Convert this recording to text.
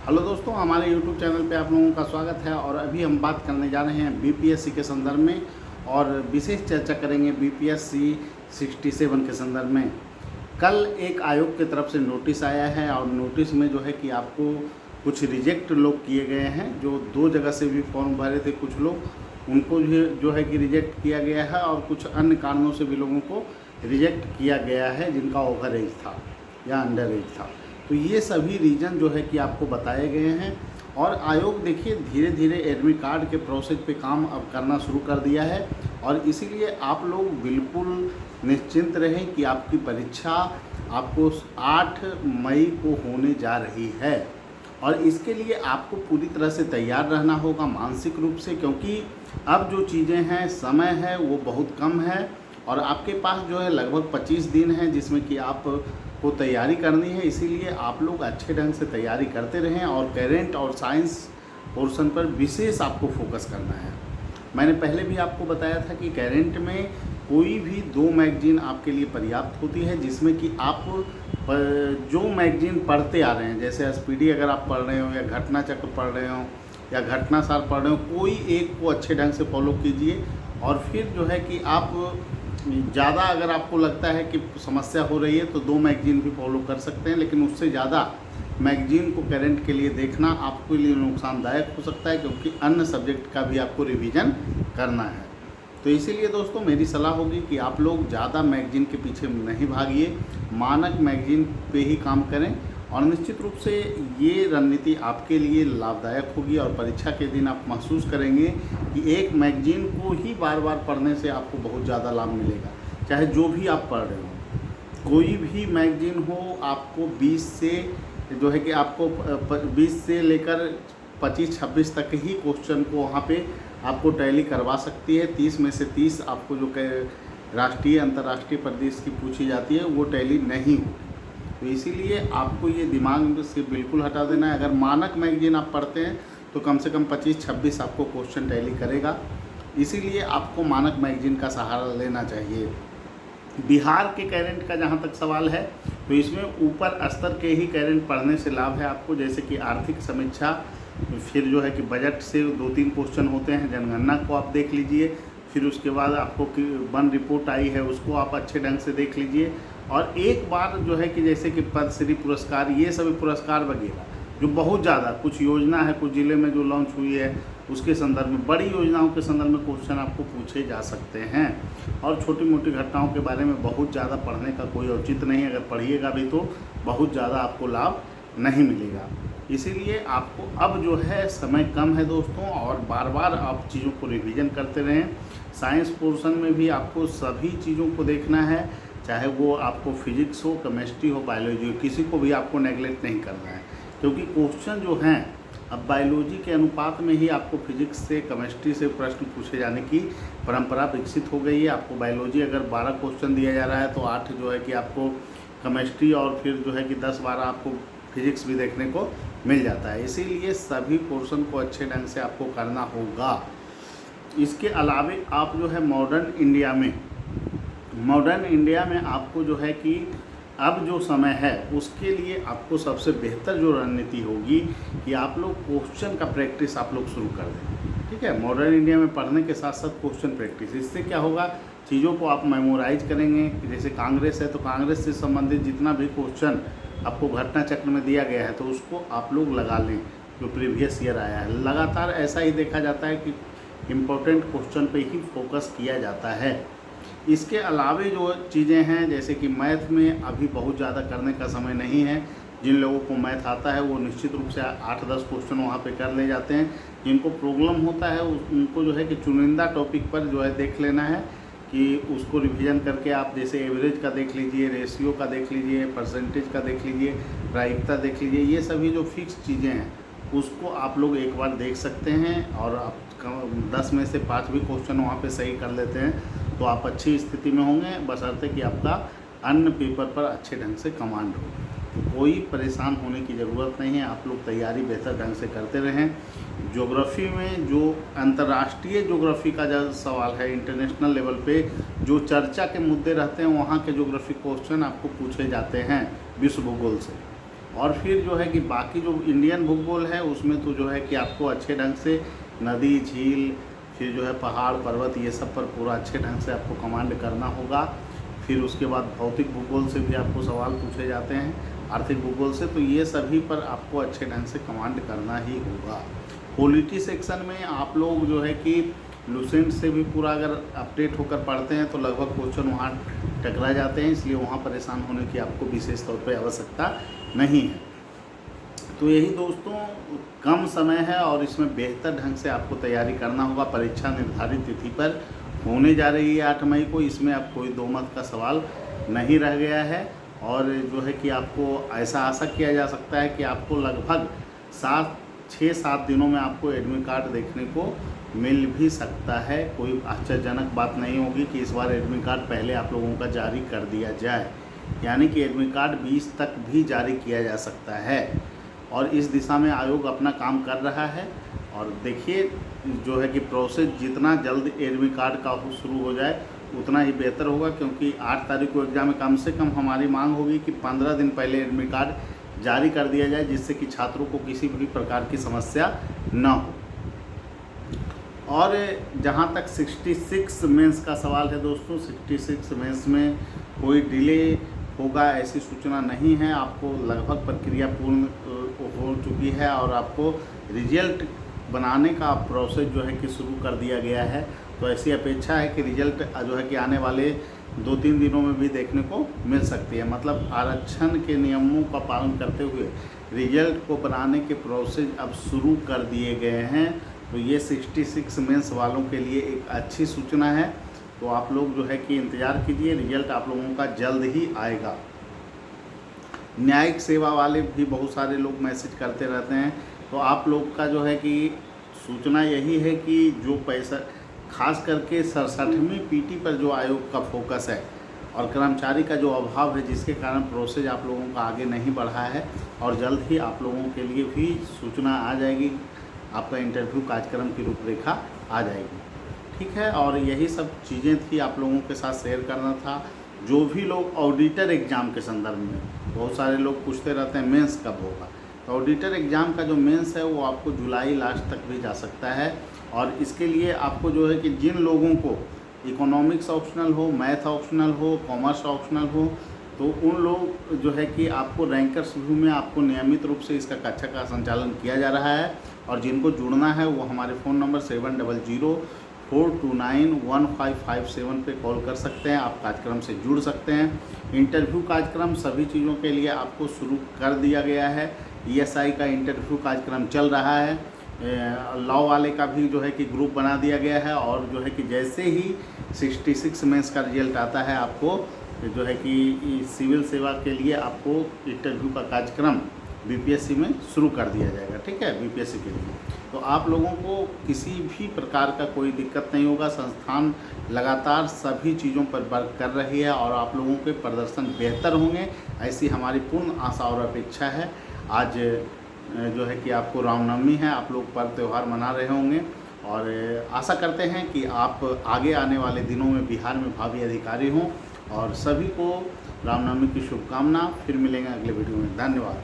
Hello दोस्तों, हमारे YouTube channel पे आप लोगों का स्वागत है। और अभी हम बात करने जा रहे हैं बीपीएससी के संदर्भ में और विशेष चर्चा करेंगे बीपीएससी 67 के संदर्भ में। कल एक आयोग की तरफ से नोटिस आया है और नोटिस में जो है कि आपको कुछ रिजेक्ट लोग किए गए हैं। जो 2 जगह से भी फॉर्म भरे थे कुछ लोग, उनको जो है कि रिजेक्ट किया गया है और कुछ अन्य कारणों से भी लोगों को रिजेक्ट किया गया है जिनका ओवर एज था या अंडर एज था। तो ये सभी रीज़न जो है कि आपको बताए गए हैं। और आयोग देखिए धीरे धीरे एडमिट कार्ड के प्रोसेस पे काम अब करना शुरू कर दिया है और इसीलिए आप लोग बिल्कुल निश्चिंत रहें कि आपकी परीक्षा आपको 8 मई को होने जा रही है। और इसके लिए आपको पूरी तरह से तैयार रहना होगा मानसिक रूप से, क्योंकि अब जो चीज़ें हैं, समय है वो बहुत कम है और आपके पास जो है लगभग 25 दिन है जिसमें कि आप को तैयारी करनी है। इसीलिए आप लोग अच्छे ढंग से तैयारी करते रहें और करेंट और साइंस पोर्शन पर विशेष आपको फोकस करना है। मैंने पहले भी आपको बताया था कि करेंट में कोई भी 2 मैगजीन आपके लिए पर्याप्त होती है, जिसमें कि आप जो मैगजीन पढ़ते आ रहे हैं, जैसे एसपीडी अगर आप पढ़ रहे हो या घटना चक्र पढ़ रहे हो या घटनासार पढ़ रहे हो, कोई एक को अच्छे ढंग से फॉलो कीजिए। और फिर जो है कि आप ज़्यादा अगर आपको लगता है कि समस्या हो रही है तो 2 मैगजीन भी फॉलो कर सकते हैं, लेकिन उससे ज़्यादा मैगजीन को करेंट के लिए देखना आपके लिए नुकसानदायक हो सकता है, क्योंकि अन्य सब्जेक्ट का भी आपको रिवीजन करना है। तो इसीलिए दोस्तों मेरी सलाह होगी कि आप लोग ज़्यादा मैगजीन के पीछे नहीं भागिए, मानक मैगजीन पे ही काम करें और निश्चित रूप से ये रणनीति आपके लिए लाभदायक होगी। और परीक्षा के दिन आप महसूस करेंगे कि एक मैगजीन को ही बार बार पढ़ने से आपको बहुत ज़्यादा लाभ मिलेगा। चाहे जो भी आप पढ़ रहे हो, कोई भी मैगजीन हो, आपको 20 से जो है कि आपको 20 से लेकर 25-26 तक ही क्वेश्चन को वहाँ पे आपको टैली करवा सकती है। 30 में से 30 आपको जो राष्ट्रीय अंतर्राष्ट्रीय प्रदेश की पूछी जाती है वो टैली नहीं हो। तो इसीलिए आपको ये दिमाग से बिल्कुल हटा देना है। अगर मानक मैगजीन आप पढ़ते हैं तो कम से कम 25-26 आपको क्वेश्चन टैली करेगा। इसीलिए आपको मानक मैगजीन का सहारा लेना चाहिए। बिहार के करेंट का जहाँ तक सवाल है तो इसमें ऊपर स्तर के ही करेंट पढ़ने से लाभ है आपको, जैसे कि आर्थिक समीक्षा, फिर जो है कि बजट से 2-3 क्वेश्चन होते हैं, जनगणना को आप देख लीजिए, फिर उसके बाद आपको वन रिपोर्ट आई है उसको आप अच्छे ढंग से देख लीजिए। और एक बार जो है कि जैसे कि पद्मश्री पुरस्कार, ये सभी पुरस्कार वगैरह जो बहुत ज़्यादा कुछ योजना है कुछ ज़िले में जो लॉन्च हुई है उसके संदर्भ में, बड़ी योजनाओं के संदर्भ में क्वेश्चन आपको पूछे जा सकते हैं। और छोटी मोटी घटनाओं के बारे में बहुत ज़्यादा पढ़ने का कोई औचित्य नहीं, अगर पढ़िएगा भी तो बहुत ज़्यादा आपको लाभ नहीं मिलेगा। इसीलिए आपको अब जो है समय कम है दोस्तों, और बार बार आप चीज़ों को रिवीजन करते रहें। साइंस पोर्शन में भी आपको सभी चीज़ों को देखना है, चाहे वो आपको फिजिक्स हो, केमिस्ट्री हो, बायोलॉजी हो, किसी को भी आपको नेगलेक्ट नहीं करना है, क्योंकि क्वेश्चन जो हैं अब बायोलॉजी के अनुपात में ही आपको फिजिक्स से, केमिस्ट्री से प्रश्न पूछे जाने की परंपरा विकसित हो गई है। आपको बायोलॉजी अगर 12 क्वेश्चन दिया जा रहा है तो 8 जो है कि आपको केमिस्ट्री और फिर जो है कि 10-12 आपको फिजिक्स भी देखने को मिल जाता है। इसीलिए सभी पोर्शन को अच्छे ढंग से आपको करना होगा। इसके अलावे आप जो है मॉडर्न इंडिया में आपको जो है कि अब जो समय है उसके लिए आपको सबसे बेहतर जो रणनीति होगी कि आप लोग क्वेश्चन का प्रैक्टिस आप लोग शुरू कर दें। ठीक है, मॉडर्न इंडिया में पढ़ने के साथ साथ क्वेश्चन प्रैक्टिस, इससे क्या होगा, चीज़ों को आप मेमोराइज करेंगे। जैसे कांग्रेस है तो कांग्रेस से संबंधित जितना भी क्वेश्चन आपको घटना चक्र में दिया गया है तो उसको आप लोग लगा लें जो प्रीवियस ईयर आया है। लगातार ऐसा ही देखा जाता है कि इम्पोर्टेंट क्वेश्चन पे ही फोकस किया जाता है। इसके अलावे जो चीज़ें हैं, जैसे कि मैथ में अभी बहुत ज़्यादा करने का समय नहीं है। जिन लोगों को मैथ आता है वो निश्चित रूप से 8-10 क्वेश्चन वहाँ पे कर ले जाते हैं। जिनको प्रॉब्लम होता है उनको जो है कि चुनिंदा टॉपिक पर जो है देख लेना है कि उसको रिवीजन करके आप जैसे एवरेज का देख लीजिए, रेशियो का देख लीजिए, परसेंटेज का देख लीजिए, प्रायिकता देख लीजिए। ये सभी जो फिक्स चीज़ें हैं उसको आप लोग एक बार देख सकते हैं और आप 10 में से 5 भी क्वेश्चन वहाँ पे सही कर लेते हैं तो आप अच्छी स्थिति में होंगे, बशर्ते कि आपका अन्य पेपर पर अच्छे ढंग से कमांड हो। तो कोई परेशान होने की ज़रूरत नहीं है, आप लोग तैयारी बेहतर ढंग से करते रहें। ज्योग्राफी में जो अंतर्राष्ट्रीय ज्योग्राफी का जो सवाल है, इंटरनेशनल लेवल पे जो चर्चा के मुद्दे रहते हैं वहाँ के ज्योग्राफी क्वेश्चन आपको पूछे जाते हैं विश्व भूगोल से। और फिर जो है कि बाकी जो इंडियन भूगोल है उसमें तो जो है कि आपको अच्छे ढंग से नदी, झील, फिर जो है पहाड़, पर्वत, ये सब पर पूरा अच्छे ढंग से आपको कमांड करना होगा। फिर उसके बाद भौतिक भूगोल से भी आपको सवाल पूछे जाते हैं, आर्थिक भूगोल से, तो ये सभी पर आपको अच्छे ढंग से कमांड करना ही होगा। पॉलिटी सेक्शन में आप लोग जो है कि लूसेंट से भी पूरा अगर अपडेट होकर पढ़ते हैं तो लगभग क्वेश्चन वहाँ टकरा जाते हैं, इसलिए वहाँ परेशान होने की आपको विशेष तौर पे आवश्यकता नहीं है। तो यही दोस्तों, कम समय है और इसमें बेहतर ढंग से आपको तैयारी करना होगा। परीक्षा निर्धारित तिथि पर होने जा रही है 8 मई को, इसमें अब कोई दो मत का सवाल नहीं रह गया है। और जो है कि आपको ऐसा आशा किया जा सकता है कि आपको लगभग 6-7 दिनों में आपको एडमिट कार्ड देखने को मिल भी सकता है। कोई आश्चर्यजनक बात नहीं होगी कि इस बार एडमिट कार्ड पहले आप लोगों का जारी कर दिया जाए, यानी कि एडमिट कार्ड 20 तक भी जारी किया जा सकता है। और इस दिशा में आयोग अपना काम कर रहा है। और देखिए जो है कि प्रोसेस जितना जल्द एडमिट कार्ड का शुरू हो जाए उतना ही बेहतर होगा, क्योंकि 8 तारीख को एग्ज़ाम है। कम से कम हमारी मांग होगी कि 15 दिन पहले एडमिट कार्ड जारी कर दिया जाए, जिससे कि छात्रों को किसी भी प्रकार की समस्या न हो। और जहाँ तक 66 मेंस का सवाल है दोस्तों, 66 मेंस में कोई डिले होगा ऐसी सूचना नहीं है। आपको लगभग प्रक्रिया पूर्ण हो चुकी है और आपको रिजल्ट बनाने का प्रोसेस जो है कि शुरू कर दिया गया है। तो ऐसी अपेक्षा है कि रिजल्ट जो है कि आने वाले 2-3 दिनों में भी देखने को मिल सकती है। मतलब आरक्षण के नियमों का पालन करते हुए रिजल्ट को बनाने के प्रोसेस अब शुरू कर दिए गए हैं। तो ये 66 मेंस वालों के लिए एक अच्छी सूचना है। तो आप लोग जो है कि इंतज़ार कीजिए, रिजल्ट आप लोगों का जल्द ही आएगा। न्यायिक सेवा वाले भी बहुत सारे लोग मैसेज करते रहते हैं, तो आप लोग का जो है कि सूचना यही है कि जो पैसा खास करके 67वीं पीटी पर जो आयोग का फोकस है और कर्मचारी का जो अभाव है, जिसके कारण प्रोसेस आप लोगों का आगे नहीं बढ़ा है। और जल्द ही आप लोगों के लिए भी सूचना आ जाएगी, आपका इंटरव्यू कार्यक्रम की रूपरेखा आ जाएगी। ठीक है, और यही सब चीज़ें थी आप लोगों के साथ शेयर करना था। जो भी लोग ऑडिटर एग्ज़ाम के संदर्भ में, बहुत सारे लोग पूछते रहते हैं मेंस कब होगा, तो ऑडिटर एग्ज़ाम का जो मेंस है वो आपको जुलाई लास्ट तक भी जा सकता है। और इसके लिए आपको जो है कि जिन लोगों को इकोनॉमिक्स ऑप्शनल हो, मैथ ऑप्शनल हो, कॉमर्स ऑप्शनल हो, तो उन लोग जो है कि आपको रैंकर्स व्यू में आपको नियमित रूप से इसका कक्षा का संचालन किया जा रहा है। और जिनको जुड़ना है वो हमारे फ़ोन नंबर 7004291557 पे कॉल कर सकते हैं। आप कार्यक्रम से जुड़ सकते हैं। इंटरव्यू कार्यक्रम सभी चीज़ों के लिए आपको शुरू कर दिया गया है। ESI का इंटरव्यू कार्यक्रम चल रहा है, लॉ वाले का भी जो है कि ग्रुप बना दिया गया है। और जो है कि जैसे ही 66 मेंस का रिजल्ट आता है, आपको जो है कि सिविल सेवा के लिए आपको इंटरव्यू का कार्यक्रम BPSC में शुरू कर दिया जाएगा। ठीक है, BPSC के लिए तो आप लोगों को किसी भी प्रकार का कोई दिक्कत नहीं होगा। संस्थान लगातार सभी चीज़ों पर वर्क कर रही है और आप लोगों के प्रदर्शन बेहतर होंगे, ऐसी हमारी पूर्ण आशा और अपेक्षा है। आज जो है कि आपको रामनवमी है, आप लोग पर्व त्यौहार मना रहे होंगे और आशा करते हैं कि आप आगे आने वाले दिनों में बिहार में भावी अधिकारी हों। और सभी को रामनवमी की शुभकामना। फिर मिलेंगे अगले वीडियो में। धन्यवाद।